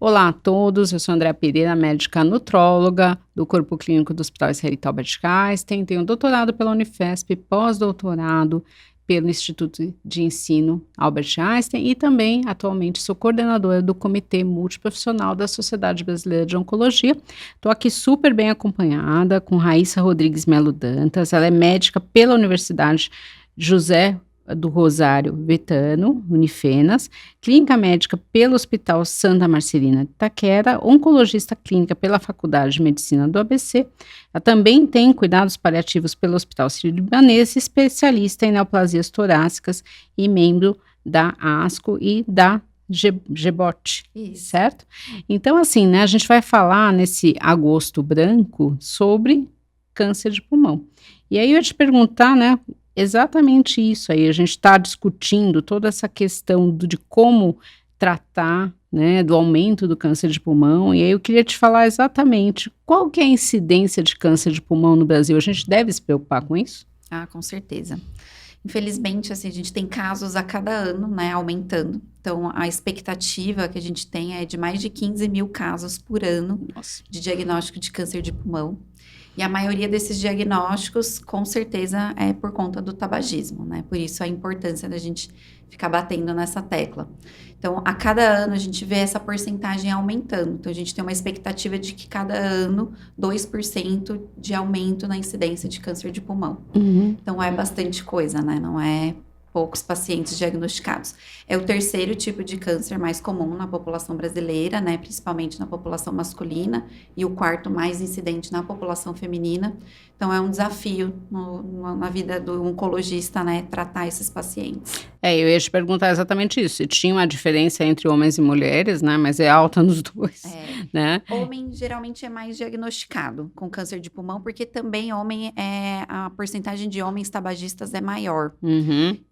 Olá a todos, eu sou Andréa Pereira, médica nutróloga do Corpo Clínico do Hospital Israelita Albert Einstein, tenho doutorado pela Unifesp, pós-doutorado pelo Instituto de Ensino Albert Einstein e também, atualmente, sou coordenadora do Comitê Multiprofissional da Sociedade Brasileira de Oncologia. Estou aqui super bem acompanhada com Raíssa Rodrigues Melo Dantas, ela é médica pela Universidade José do Rosário Vetano, Unifenas, clínica médica pelo Hospital Santa Marcelina de Itaquera, oncologista clínica pela Faculdade de Medicina do ABC. Ela também tem cuidados paliativos pelo Hospital Sírio-Libanês, especialista em neoplasias torácicas e membro da ASCO e da GBOT, certo? Então, assim, né, a gente vai falar nesse agosto branco sobre câncer de pulmão. E aí eu ia te perguntar, né, exatamente isso aí, a gente está discutindo toda essa questão de como tratar, né, do aumento do câncer de pulmão, e aí eu queria te falar exatamente qual que é a incidência de câncer de pulmão no Brasil. A gente deve se preocupar com isso? Ah, com certeza. Infelizmente, assim, a gente tem casos a cada ano, né, aumentando. Então, a expectativa que a gente tem é de mais de 15 mil casos por ano de diagnóstico de câncer de pulmão. E a maioria desses diagnósticos, com certeza, é por conta do tabagismo, né? Por isso a importância da gente ficar batendo nessa tecla. Então, a cada ano a gente vê essa porcentagem aumentando. Então, a gente tem uma expectativa de que cada ano 2% de aumento na incidência de câncer de pulmão. Então, é bastante coisa, né? Não é poucos pacientes diagnosticados. É o terceiro tipo de câncer mais comum na população brasileira, né, principalmente na população masculina, e o quarto mais incidente na população feminina. Então, é um desafio na vida do oncologista, né, tratar esses pacientes. Eu ia te perguntar exatamente isso, se tinha uma diferença entre homens e mulheres, né, mas é alta nos dois, né? Homem geralmente é mais diagnosticado com câncer de pulmão, porque também a porcentagem de homens tabagistas é maior.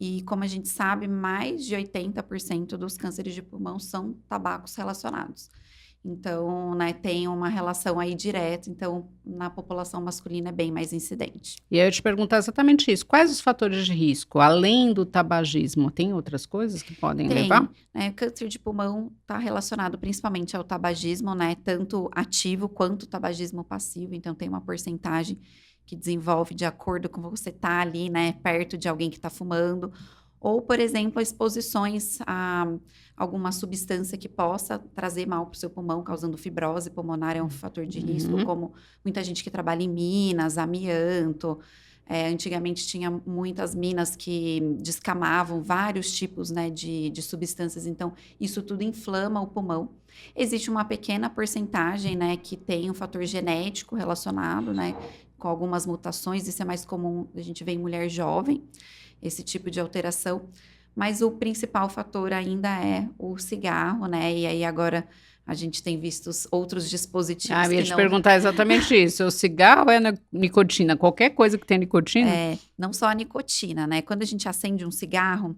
E como a gente sabe, mais de 80% dos cânceres de pulmão são tabacos relacionados. Então, né, tem uma relação aí direta. Então, na população masculina é bem mais incidente. E aí eu te perguntar exatamente isso. Quais os fatores de risco, além do tabagismo? Tem outras coisas que podem levar? Né, câncer de pulmão está relacionado principalmente ao tabagismo, né, tanto ativo quanto tabagismo passivo. Então, tem uma porcentagem que desenvolve de acordo com você estar ali, né, perto de alguém que está fumando. Ou, por exemplo, exposições a alguma substância que possa trazer mal para o seu pulmão, causando fibrose pulmonar, é um fator de risco, como muita gente que trabalha em minas, amianto. Antigamente tinha muitas minas que descamavam vários tipos, né, de substâncias, então isso tudo inflama o pulmão. Existe uma pequena porcentagem, né, que tem um fator genético relacionado, né, com algumas mutações, isso é mais comum, a gente vê em mulher jovem, esse tipo de alteração, mas o principal fator ainda é o cigarro, né? E aí agora a gente tem visto outros dispositivos eu ia te perguntar exatamente isso. O cigarro é nicotina? Qualquer coisa que tenha nicotina? Não só a nicotina, né? Quando a gente acende um cigarro,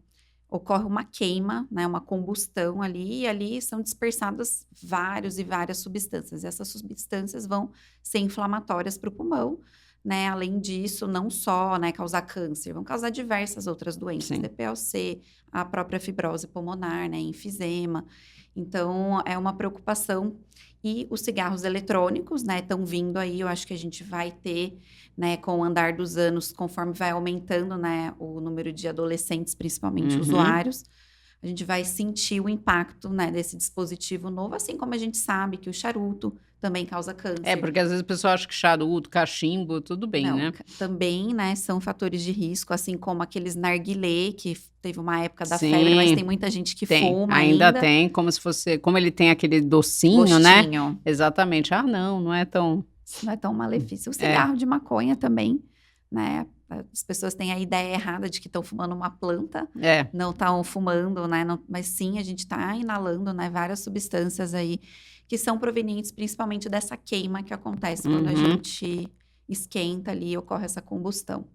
ocorre uma queima, né? Uma combustão ali, e ali são dispersadas várias substâncias. Essas substâncias vão ser inflamatórias para o pulmão, né? Além disso, não só, né, causar câncer, vão causar diversas outras doenças, DPLC, a própria fibrose pulmonar, né, enfisema. Então, é uma preocupação. E os cigarros eletrônicos, né, estão vindo aí, eu acho que a gente vai ter, né, com o andar dos anos, conforme vai aumentando, né, o número de adolescentes, principalmente usuários, a gente vai sentir o impacto, né, desse dispositivo novo, assim como a gente sabe que o charuto também causa câncer. Porque às vezes a pessoa acha que charuto, cachimbo, tudo bem, Não, né? Também, né, são fatores de risco, assim como aqueles narguilé, que teve uma época da febre, mas tem muita gente que fuma ainda tem, como se fosse, como ele tem aquele docinho, né? Exatamente. Não é tão... Não é tão malefício. O cigarro de maconha também, né? As pessoas têm a ideia errada de que estão fumando uma planta, não estão fumando, né? Mas sim, a gente está inalando, né, várias substâncias aí que são provenientes principalmente dessa queima que acontece quando a gente esquenta ali e ocorre essa combustão.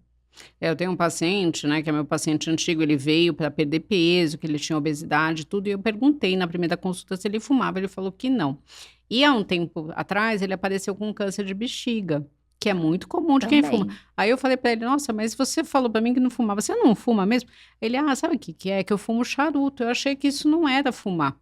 Eu tenho um paciente, né, que é meu paciente antigo, ele veio para perder peso, que ele tinha obesidade e tudo, e eu perguntei na primeira consulta se ele fumava, ele falou que não. E há um tempo atrás, ele apareceu com câncer de bexiga, que é muito comum de quem fuma. Aí eu falei para ele, nossa, mas você falou para mim que não fumava, você não fuma mesmo? Ele, sabe o que é? Que eu fumo charuto, eu achei que isso não era fumar.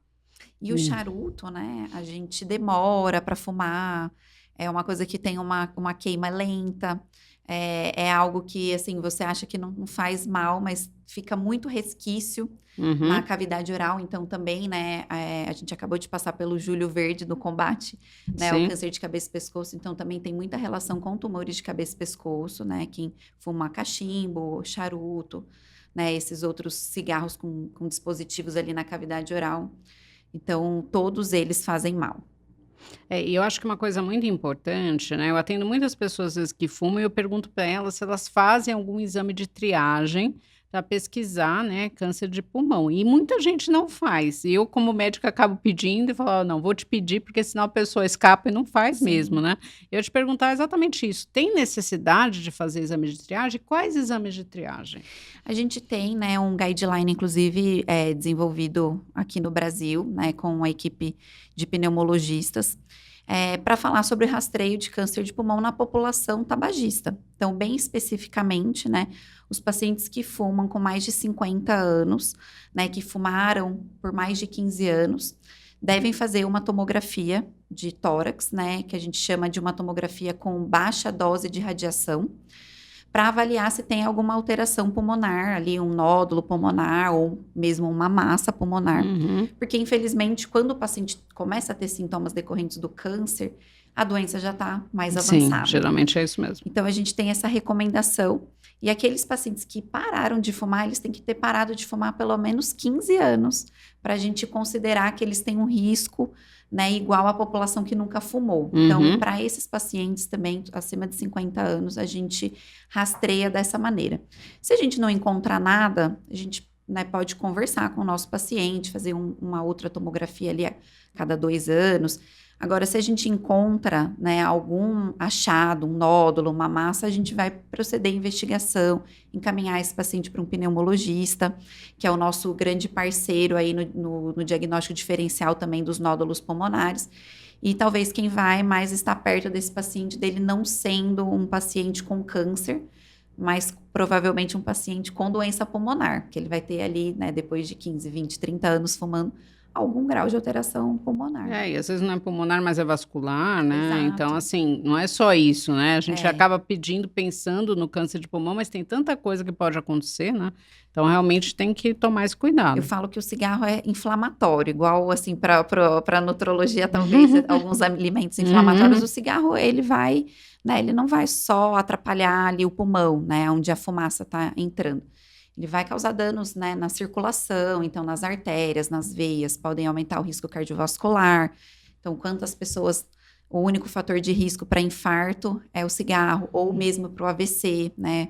E o charuto, né, a gente demora para fumar, é uma coisa que tem uma queima lenta, é algo que, assim, você acha que não faz mal, mas fica muito resquício na cavidade oral, então também, né, a gente acabou de passar pelo Julho Verde do combate, né, ao Sim. câncer de cabeça e pescoço, então também tem muita relação com tumores de cabeça e pescoço, né, quem fuma cachimbo, charuto, né, esses outros cigarros com dispositivos ali na cavidade oral, então todos eles fazem mal. E eu acho que uma coisa muito importante, né, eu atendo muitas pessoas, às vezes, que fumam e eu pergunto para elas se elas fazem algum exame de triagem para pesquisar, né, câncer de pulmão. E muita gente não faz. E eu, como médica, acabo pedindo e falo: "Ó, não, vou te pedir, porque senão a pessoa escapa e não faz mesmo", Sim. né. Eu ia te perguntar exatamente isso: tem necessidade de fazer exame de triagem? Quais exames de triagem? A gente tem, né, um guideline, inclusive, desenvolvido aqui no Brasil, né, com a equipe de pneumologistas, para falar sobre rastreio de câncer de pulmão na população tabagista. Então, bem especificamente, né, os pacientes que fumam com mais de 50 anos, né, que fumaram por mais de 15 anos, devem fazer uma tomografia de tórax, né, que a gente chama de uma tomografia com baixa dose de radiação, para avaliar se tem alguma alteração pulmonar, ali um nódulo pulmonar ou mesmo uma massa pulmonar. Uhum. Porque, infelizmente, quando o paciente começa a ter sintomas decorrentes do câncer, a doença já está mais Sim, avançada. geralmente é isso mesmo. Então, a gente tem essa recomendação. E aqueles pacientes que pararam de fumar, eles têm que ter parado de fumar pelo menos 15 anos, para a gente considerar que eles têm um risco, né, igual à população que nunca fumou. Então, para esses pacientes também, acima de 50 anos, a gente rastreia dessa maneira. Se a gente não encontrar nada, a gente, né, pode conversar com o nosso paciente, fazer uma outra tomografia ali a cada 2 anos. Agora, se a gente encontra, né, algum achado, um nódulo, uma massa, a gente vai proceder à investigação, encaminhar esse paciente para um pneumologista, que é o nosso grande parceiro aí no diagnóstico diferencial também dos nódulos pulmonares. E talvez quem vai mais estar perto desse paciente, dele não sendo um paciente com câncer, mas provavelmente um paciente com doença pulmonar, que ele vai ter ali, né, depois de 15, 20, 30 anos fumando, algum grau de alteração pulmonar. E às vezes não é pulmonar, mas é vascular, né? Exato. Então, assim, não é só isso, né? A gente É. acaba pedindo, pensando no câncer de pulmão, mas tem tanta coisa que pode acontecer, né? Então, realmente tem que tomar esse cuidado. Eu falo que o cigarro é inflamatório, igual, assim, para nutrologia, talvez, alguns alimentos inflamatórios, o cigarro, ele vai, né, ele não vai só atrapalhar ali o pulmão, né, onde a fumaça está entrando. Ele vai causar danos, né, na circulação, então nas artérias, nas veias, podem aumentar o risco cardiovascular. Então, quantas pessoas, o único fator de risco para infarto é o cigarro, ou mesmo para o AVC, né?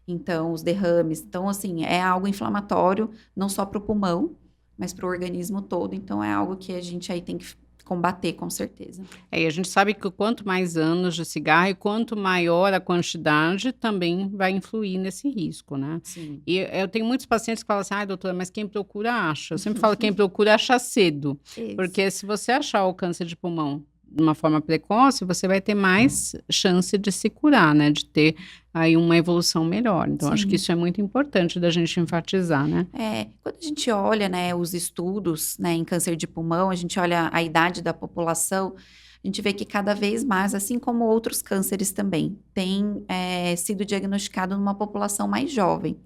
Então, os derrames. Então, assim, é algo inflamatório, não só para o pulmão, mas para o organismo todo. Então, é algo que a gente aí tem que combater, com certeza. E a gente sabe que quanto mais anos de cigarro e quanto maior a quantidade, também vai influir nesse risco, né? Sim. E eu tenho muitos pacientes que falam assim: ai, doutora, mas quem procura acha. Eu sempre falo: quem procura acha cedo. Isso. Porque se você achar o câncer de pulmão de uma forma precoce, você vai ter mais chance de se curar, né? De ter aí uma evolução melhor. Então, acho que isso é muito importante da gente enfatizar, né? Quando a gente olha, né, os estudos, né, em câncer de pulmão, a gente olha a idade da população, a gente vê que cada vez mais, assim como outros cânceres também, tem sido diagnosticado numa população mais jovem.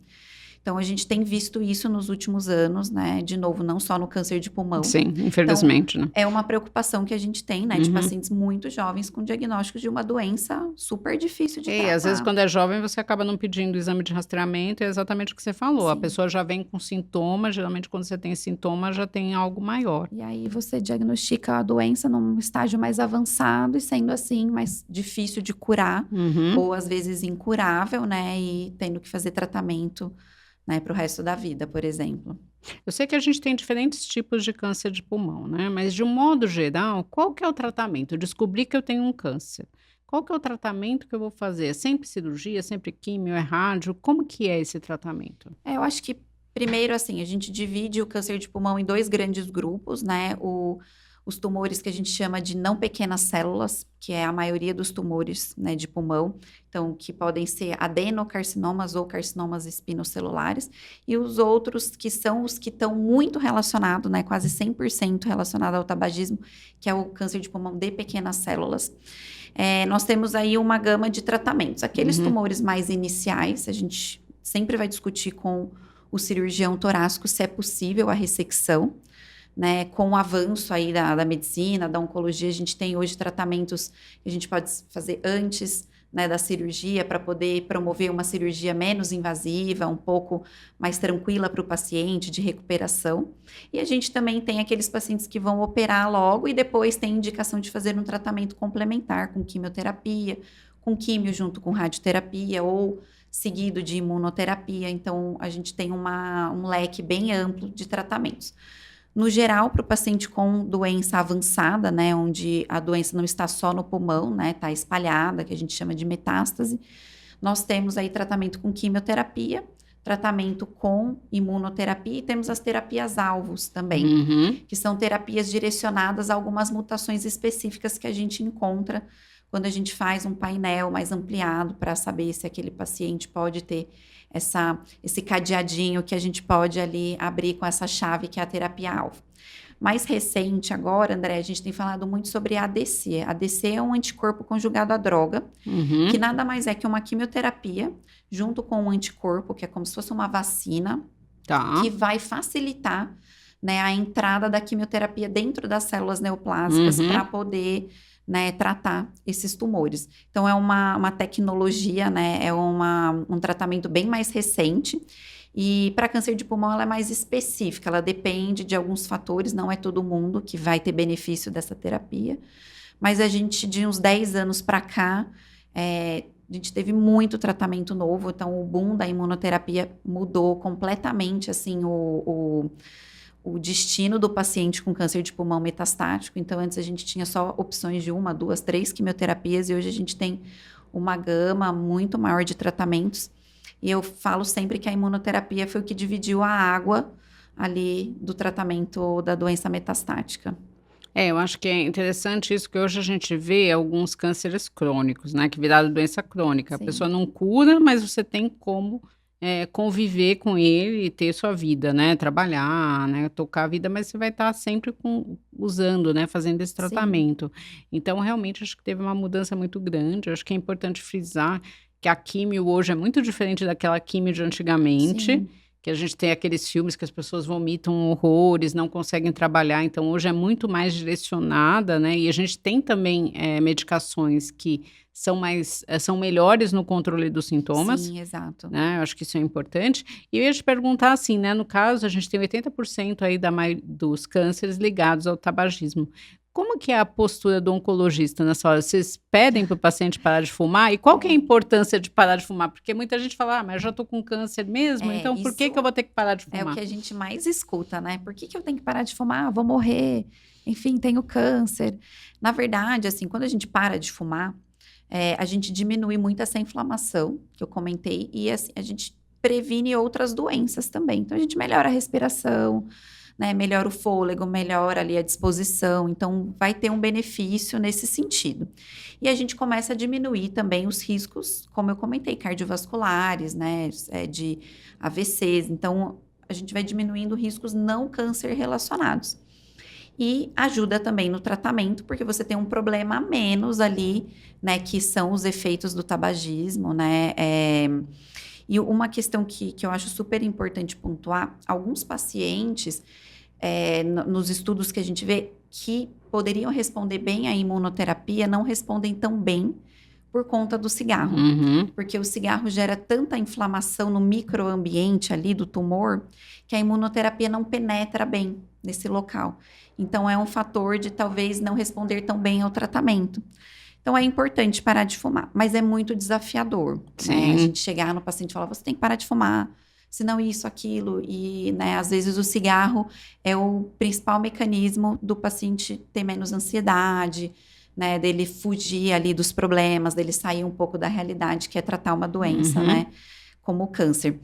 Então, a gente tem visto isso nos últimos anos, né? De novo, não só no câncer de pulmão. Sim, infelizmente, né? É uma preocupação que a gente tem, né? De pacientes muito jovens com diagnóstico de uma doença super difícil de tratar. Às vezes, quando é jovem, você acaba não pedindo exame de rastreamento, é exatamente o que você falou. A Sim. pessoa já vem com sintomas, geralmente quando você tem sintoma, já tem algo maior. E aí você diagnostica a doença num estágio mais avançado e sendo assim mais difícil de curar, ou às vezes incurável, né? E tendo que fazer tratamento, né, para o resto da vida, por exemplo. Eu sei que a gente tem diferentes tipos de câncer de pulmão, né? Mas de um modo geral, qual que é o tratamento? Eu descobri que eu tenho um câncer. Qual que é o tratamento que eu vou fazer? É sempre cirurgia, sempre químio, é rádio? Como que é esse tratamento? Eu acho que primeiro, assim, a gente divide o câncer de pulmão em 2 grandes grupos, né? O os tumores que a gente chama de não pequenas células, que é a maioria dos tumores, né, de pulmão, então que podem ser adenocarcinomas ou carcinomas espinocelulares, e os outros que são os que estão muito relacionados, né, quase 100% relacionado ao tabagismo, que é o câncer de pulmão de pequenas células. Nós temos aí uma gama de tratamentos. Aqueles tumores mais iniciais, a gente sempre vai discutir com o cirurgião torácico se é possível a ressecção, né? Com o avanço aí da medicina, da oncologia, a gente tem hoje tratamentos que a gente pode fazer antes, né, da cirurgia para poder promover uma cirurgia menos invasiva, um pouco mais tranquila para o paciente, de recuperação. E a gente também tem aqueles pacientes que vão operar logo e depois tem indicação de fazer um tratamento complementar com quimioterapia, com químio junto com radioterapia ou seguido de imunoterapia. Então, a gente tem um leque bem amplo de tratamentos. No geral, para o paciente com doença avançada, né, onde a doença não está só no pulmão, né, está espalhada, que a gente chama de metástase, nós temos aí tratamento com quimioterapia, tratamento com imunoterapia e temos as terapias-alvos também, que são terapias direcionadas a algumas mutações específicas que a gente encontra quando a gente faz um painel mais ampliado para saber se aquele paciente pode ter esse cadeadinho que a gente pode ali abrir com essa chave que é a terapia-alvo. Mais recente agora, André, a gente tem falado muito sobre a ADC. A ADC é um anticorpo conjugado à droga, que nada mais é que uma quimioterapia junto com um anticorpo, que é como se fosse uma vacina, que vai facilitar, né, a entrada da quimioterapia dentro das células neoplásicas para poder, né, tratar esses tumores. Então, é uma tecnologia, né, é um tratamento bem mais recente. E para câncer de pulmão, ela é mais específica, ela depende de alguns fatores, não é todo mundo que vai ter benefício dessa terapia. Mas a gente, de uns 10 anos para cá, a gente teve muito tratamento novo, então o boom da imunoterapia mudou completamente, assim, o destino do paciente com câncer de pulmão metastático. Então, antes a gente tinha só opções de 1, 2, 3 quimioterapias e hoje a gente tem uma gama muito maior de tratamentos. E eu falo sempre que a imunoterapia foi o que dividiu a água ali do tratamento da doença metastática. Eu acho que é interessante isso, que hoje a gente vê alguns cânceres crônicos, né, que viraram doença crônica. A pessoa não cura, mas você tem como conviver com ele e ter sua vida, né? Trabalhar, né? Tocar a vida, mas você vai estar sempre usando, né? Fazendo esse tratamento. Então, realmente, acho que teve uma mudança muito grande. Acho que é importante frisar que a químio hoje é muito diferente daquela químio de antigamente, que a gente tem aqueles filmes que as pessoas vomitam horrores, não conseguem trabalhar. Então, hoje é muito mais direcionada, né? E a gente tem também medicações que são melhores no controle dos sintomas. Sim, exato. Né? Eu acho que isso é importante. E eu ia te perguntar assim, né? No caso, a gente tem 80% aí dos cânceres ligados ao tabagismo. Como que é a postura do oncologista nessa hora? Vocês pedem para o paciente parar de fumar? E qual que é a importância de parar de fumar? Porque muita gente fala, mas eu já estou com câncer mesmo, então por que eu vou ter que parar de fumar? É o que a gente mais escuta, né? Por que eu tenho que parar de fumar? Vou morrer. Enfim, tenho câncer. Na verdade, assim, quando a gente para de fumar, a gente diminui muito essa inflamação que eu comentei e assim, a gente previne outras doenças também. Então, a gente melhora a respiração, né, melhora o fôlego, melhora ali a disposição. Então, vai ter um benefício nesse sentido. E a gente começa a diminuir também os riscos, como eu comentei, cardiovasculares, né, de AVCs. Então, a gente vai diminuindo riscos não câncer relacionados. E ajuda também no tratamento, porque você tem um problema a menos ali, né, que são os efeitos do tabagismo, né, e uma questão que eu acho super importante pontuar, alguns pacientes, nos estudos que a gente vê, que poderiam responder bem à imunoterapia, não respondem tão bem por conta do cigarro. Porque o cigarro gera tanta inflamação no microambiente ali do tumor, que a imunoterapia não penetra bem nesse local. Então, é um fator de talvez não responder tão bem ao tratamento. Então, é importante parar de fumar, mas é muito desafiador, né? A gente chegar no paciente e falar, você tem que parar de fumar, senão isso, aquilo. E, né, às vezes o cigarro é o principal mecanismo do paciente ter menos ansiedade, né? Dele fugir ali dos problemas, dele sair um pouco da realidade, que é tratar uma doença, né? Como o câncer.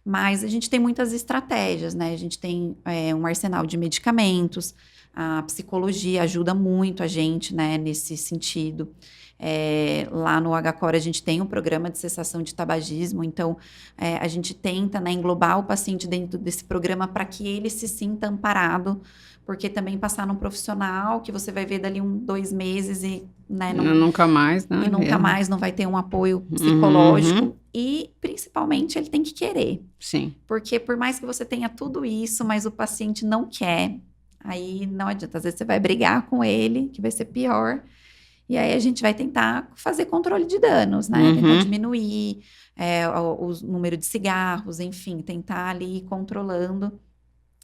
Mas a gente tem muitas estratégias, né? A gente tem um arsenal de medicamentos. A psicologia ajuda muito a gente, né, nesse sentido. Lá no HCOR a gente tem um programa de cessação de tabagismo, então a gente tenta, né, englobar o paciente dentro desse programa para que ele se sinta amparado, porque também passar num profissional que você vai ver dali 2 meses e, né, Nunca mais, né? e nunca mais não vai ter um apoio psicológico. Uhum. E, principalmente, ele tem que querer. Sim. Porque por mais que você tenha tudo isso, mas o paciente não quer, aí não adianta. Às vezes você vai brigar com ele, que vai ser pior. E aí a gente vai tentar fazer controle de danos, né? Tentar diminuir o número de cigarros, enfim, tentar ali ir controlando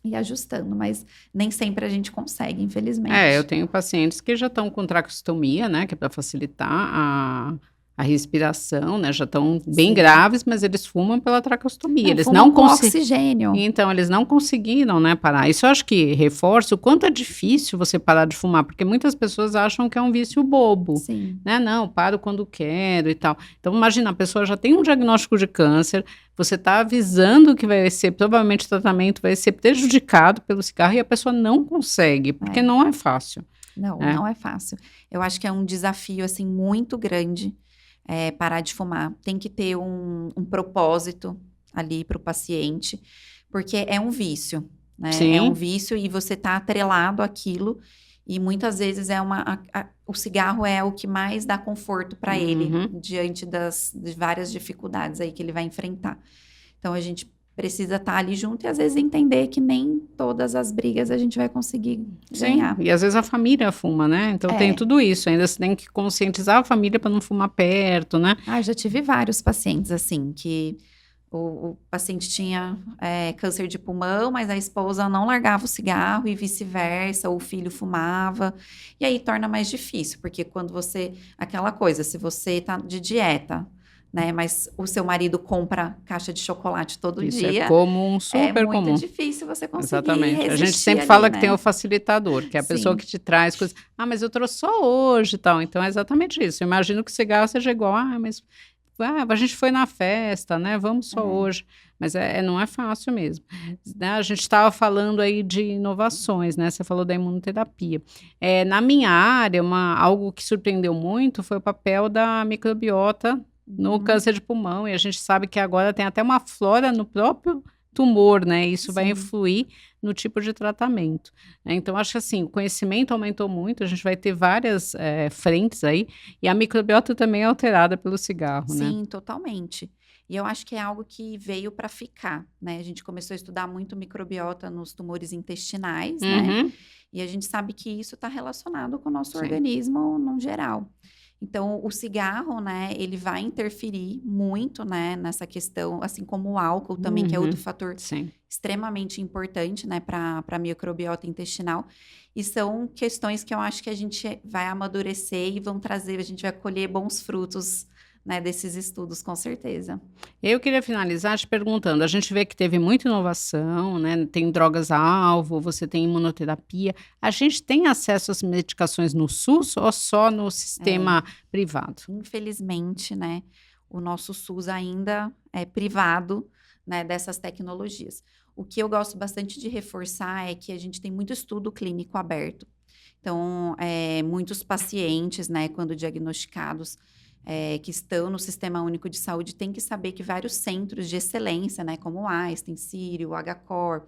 e ajustando, mas nem sempre a gente consegue, infelizmente. Eu tenho pacientes que já estão com traqueostomia, né, que é para facilitar a respiração, né, já estão bem Sim. graves, mas eles fumam pela traqueostomia. Eles fumam não com oxigênio. Então, eles não conseguiram, né, parar. Isso eu acho que reforça o quanto é difícil você parar de fumar, porque muitas pessoas acham que é um vício bobo, Sim. né? Não, paro quando quero e tal. Então, imagina, a pessoa já tem um diagnóstico de câncer, você está avisando que vai ser, provavelmente o tratamento vai ser prejudicado pelo cigarro e a pessoa não consegue, porque não é fácil. Não é fácil. Eu acho que é um desafio, assim, muito grande parar de fumar. Tem que ter um propósito ali para o paciente, porque é um vício, né? Sim. É um vício e você está atrelado àquilo e muitas vezes o cigarro é o que mais dá conforto para ele diante de várias dificuldades aí que ele vai enfrentar. Então, a gente precisa estar ali junto e às vezes entender que nem todas as brigas a gente vai conseguir ganhar. Sim, e às vezes a família fuma, né? Então tem tudo isso, ainda você tem que conscientizar a família para não fumar perto, né? Já tive vários pacientes assim, que o paciente tinha câncer de pulmão, mas a esposa não largava o cigarro e vice-versa, ou o filho fumava, e aí torna mais difícil, porque quando aquela coisa, se você tá de dieta, né, mas o seu marido compra caixa de chocolate todo Isso dia. É comum, super comum. É muito difícil você conseguir Exatamente. resistir. A gente sempre ali, fala né? que tem o facilitador, que é a pessoa que te traz coisas. Mas eu trouxe só hoje e tal. Então é exatamente isso. Eu imagino que o cigarro seja igual. Mas a gente foi na festa, né? Vamos só hoje. Mas não é fácil mesmo. A gente estava falando aí de inovações, né? Você falou da imunoterapia. Na minha área, algo que surpreendeu muito foi o papel da microbiota no câncer de pulmão, e a gente sabe que agora tem até uma flora no próprio tumor, né? Isso vai influir no tipo de tratamento. Então, acho que assim, o conhecimento aumentou muito, a gente vai ter várias frentes aí, e a microbiota também é alterada pelo cigarro, né? Sim, totalmente. E eu acho que é algo que veio para ficar, né? A gente começou a estudar muito microbiota nos tumores intestinais, né? E a gente sabe que isso está relacionado com o nosso organismo no geral. Então, o cigarro, né, ele vai interferir muito, né, nessa questão, assim como o álcool também, que é outro fator extremamente importante, né, para a microbiota intestinal. E são questões que eu acho que a gente vai amadurecer e a gente vai colher bons frutos, né, desses estudos, com certeza. Eu queria finalizar te perguntando, a gente vê que teve muita inovação, né, tem drogas-alvo, você tem imunoterapia, a gente tem acesso às medicações no SUS ou só no sistema privado? Infelizmente, né, o nosso SUS ainda é privado, né, dessas tecnologias. O que eu gosto bastante de reforçar é que a gente tem muito estudo clínico aberto. Então, muitos pacientes, né, quando diagnosticados, que estão no Sistema Único de Saúde, têm que saber que vários centros de excelência, né, como o Einstein, Sírio, o HCOR,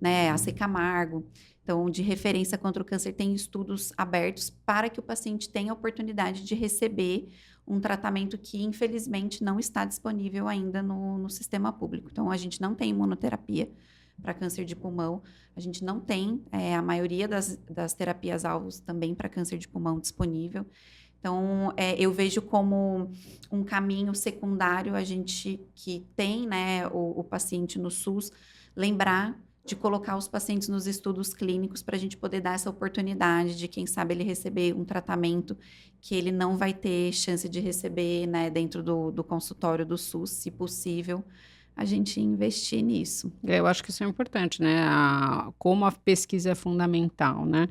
né, a C. Camargo, então, de referência contra o câncer, tem estudos abertos para que o paciente tenha a oportunidade de receber um tratamento que, infelizmente, não está disponível ainda no sistema público. Então, a gente não tem imunoterapia para câncer de pulmão, a gente não tem a maioria das terapias-alvos também para câncer de pulmão disponível. Então, eu vejo como um caminho secundário a gente que tem, né, o paciente no SUS, lembrar de colocar os pacientes nos estudos clínicos para a gente poder dar essa oportunidade de, quem sabe, ele receber um tratamento que ele não vai ter chance de receber, né, dentro do consultório do SUS, se possível, a gente investir nisso. Eu acho que isso é importante, né? Como a pesquisa é fundamental, né?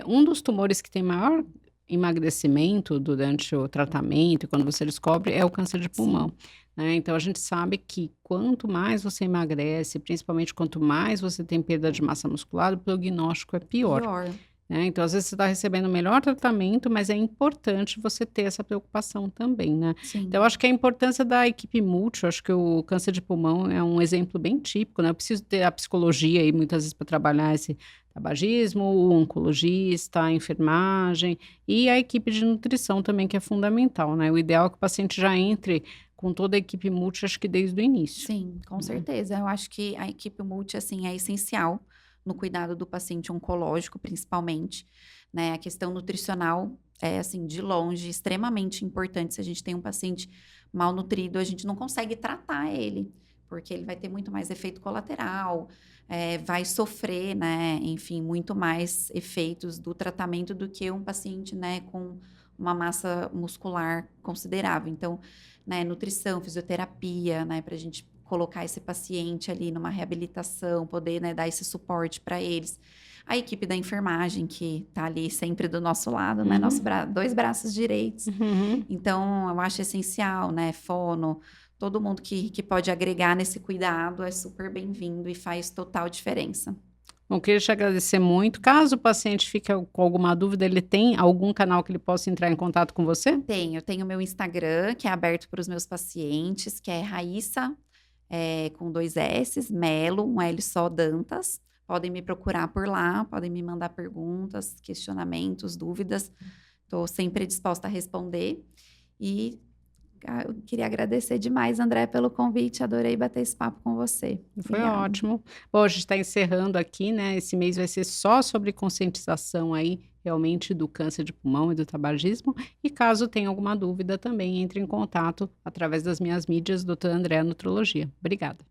Um dos tumores que tem maior emagrecimento durante o tratamento, quando você descobre, é o câncer de pulmão. Né? Então, a gente sabe que quanto mais você emagrece, principalmente quanto mais você tem perda de massa muscular, o prognóstico é pior. né? Então, às vezes, você está recebendo o melhor tratamento, mas é importante você ter essa preocupação também, né? Então, eu Sim, acho que a importância da equipe multi, eu acho que o câncer de pulmão é um exemplo bem típico, né? Eu preciso ter a psicologia aí, muitas vezes, para trabalhar esse tabagismo, o oncologista, a enfermagem e a equipe de nutrição também, que é fundamental, né? O ideal é que o paciente já entre com toda a equipe multi, acho que desde o início, sim, com né? certeza. Eu acho que a equipe multi, assim, é essencial no cuidado do paciente oncológico, principalmente, né? A questão nutricional é, assim, de longe, extremamente importante. Se a gente tem um paciente malnutrido, a gente não consegue tratar ele, porque ele vai ter muito mais efeito colateral, vai sofrer, né? Enfim, muito mais efeitos do tratamento do que um paciente, né, com uma massa muscular considerável. Então, né, nutrição, fisioterapia, né, para a gente colocar esse paciente ali numa reabilitação, poder, né, dar esse suporte para eles. A equipe da enfermagem, que está ali sempre do nosso lado, né, Uhum. dois braços direitos. Uhum. Então, eu acho essencial, né, fono, todo mundo que pode agregar nesse cuidado é super bem-vindo e faz total diferença. Bom, queria te agradecer muito. Caso o paciente fique com alguma dúvida, ele tem algum canal que ele possa entrar em contato com você? Tenho meu Instagram, que é aberto para os meus pacientes, que é Raíssa, com 2 S's, Melo, um L só, Dantas. Podem me procurar por lá, podem me mandar perguntas, questionamentos, dúvidas. Estou sempre disposta a responder. E eu queria agradecer demais, André, pelo convite. Adorei bater esse papo com você. Foi Obrigada. ótimo. Bom, a gente está encerrando aqui, né? Esse mês vai ser só sobre conscientização aí, realmente, do câncer de pulmão e do tabagismo. E caso tenha alguma dúvida também, entre em contato através das minhas mídias, doutora Andréa Nutrologia. Obrigada.